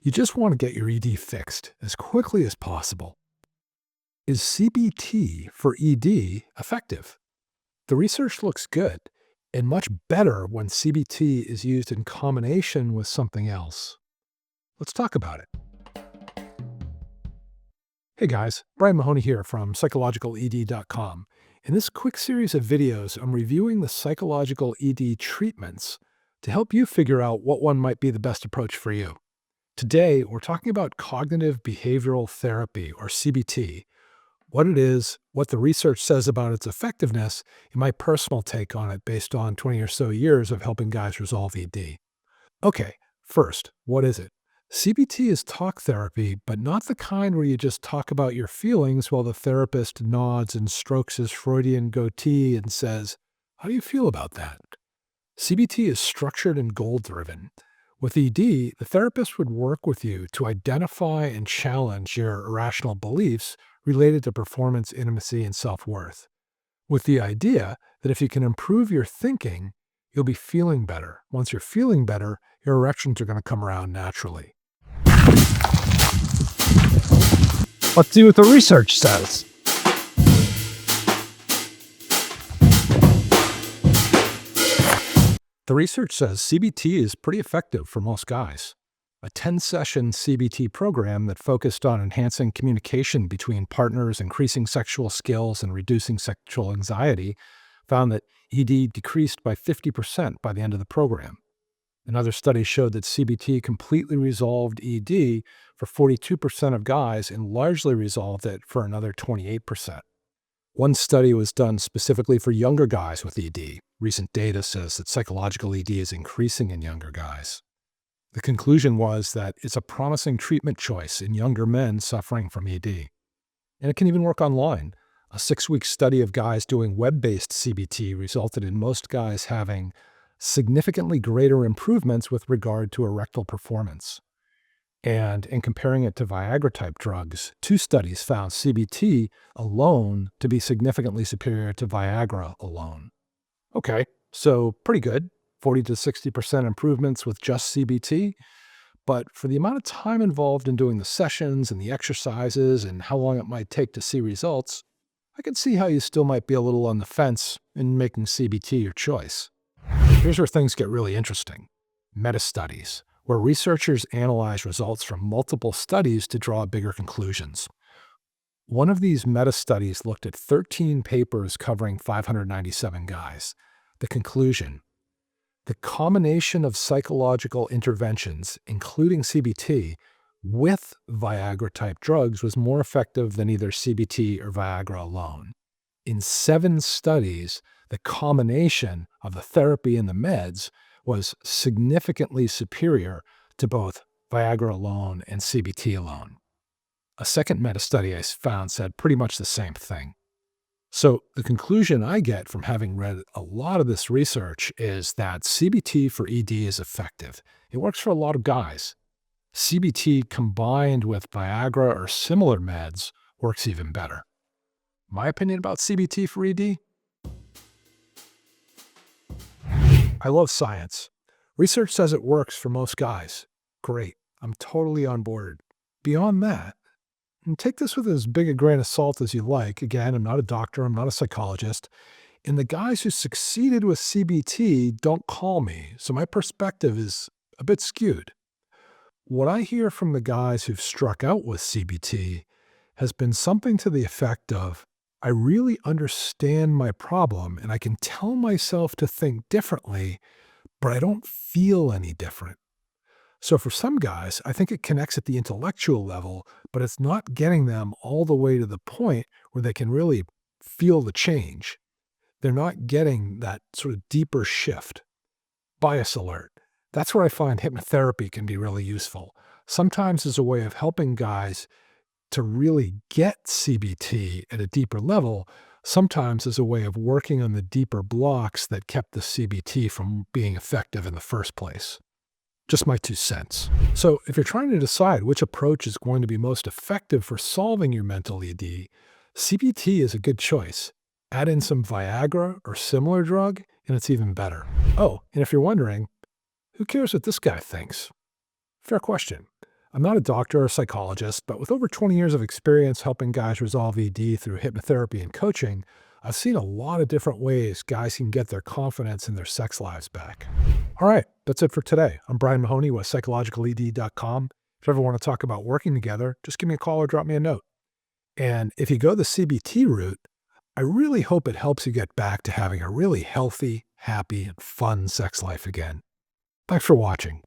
You just want to get your ED fixed as quickly as possible. Is CBT for ED effective? The research looks good and much better when CBT is used in combination with something else. Let's talk about it. Hey guys, Brian Mahoney here from psychologicaled.com. In this quick series of videos, I'm reviewing the psychological ED treatments to help you figure out what one might be the best approach for you. Today, we're talking about cognitive behavioral therapy, or CBT, what it is, what the research says about its effectiveness, and my personal take on it based on 20 or so years of helping guys resolve ED. Okay, first, what is it? CBT is talk therapy, but not the kind where you just talk about your feelings while the therapist nods and strokes his Freudian goatee and says, "How do you feel about that?" CBT is structured and goal-driven. With ED, the therapist would work with you to identify and challenge your irrational beliefs related to performance, intimacy, and self-worth, with the idea that if you can improve your thinking, you'll be feeling better. Once you're feeling better, your erections are going to come around naturally. Let's see what the research says. The research says CBT is pretty effective for most guys. A 10-session CBT program that focused on enhancing communication between partners, increasing sexual skills, and reducing sexual anxiety found that ED decreased by 50% by the end of the program. Another study showed that CBT completely resolved ED for 42% of guys and largely resolved it for another 28%. One study was done specifically for younger guys with ED. Recent data says that psychological ED is increasing in younger guys. The conclusion was that it's a promising treatment choice in younger men suffering from ED. And it can even work online. A 6-week study of guys doing web-based CBT resulted in most guys having significantly greater improvements with regard to erectile performance. And in comparing it to Viagra-type drugs, 2 studies found CBT alone to be significantly superior to Viagra alone. Okay, so pretty good, 40 to 60% improvements with just CBT. But for the amount of time involved in doing the sessions and the exercises and how long it might take to see results, I can see how you still might be a little on the fence in making CBT your choice. Here's where things get really interesting. Meta-studies, where researchers analyze results from multiple studies to draw bigger conclusions. One of these meta-studies looked at 13 papers covering 597 guys. The conclusion: the combination of psychological interventions, including CBT, with Viagra-type drugs was more effective than either CBT or Viagra alone. In 7 studies, the combination of the therapy and the meds was significantly superior to both Viagra alone and CBT alone. A second meta-study I found said pretty much the same thing. So the conclusion I get from having read a lot of this research is that CBT for ED is effective. It works for a lot of guys. CBT combined with Viagra or similar meds works even better. My opinion about CBT for ED? I love science. Research says it works for most guys. Great. I'm totally on board. Beyond that, and take this with as big a grain of salt as you like. Again, I'm not a doctor, I'm not a psychologist. And the guys who succeeded with CBT don't call me, so my perspective is a bit skewed. What I hear from the guys who've struck out with CBT has been something to the effect of, I really understand my problem and I can tell myself to think differently, but I don't feel any different. So for some guys, I think it connects at the intellectual level, but it's not getting them all the way to the point where they can really feel the change. They're not getting that sort of deeper shift. Bias alert. That's where I find hypnotherapy can be really useful. Sometimes as a way of helping guys to really get CBT at a deeper level, sometimes as a way of working on the deeper blocks that kept the CBT from being effective in the first place. Just my 2 cents. So if you're trying to decide which approach is going to be most effective for solving your mental ED, CBT is a good choice. Add in some Viagra or similar drug, and it's even better. Oh, and if you're wondering, who cares what this guy thinks? Fair question. I'm not a doctor or psychologist, but with over 20 years of experience helping guys resolve ED through hypnotherapy and coaching, I've seen a lot of different ways guys can get their confidence in their sex lives back. All right, that's it for today. I'm Brian Mahoney with psychologicaled.com. If you ever want to talk about working together, just give me a call or drop me a note. And if you go the CBT route, I really hope it helps you get back to having a really healthy, happy, and fun sex life again. Thanks for watching.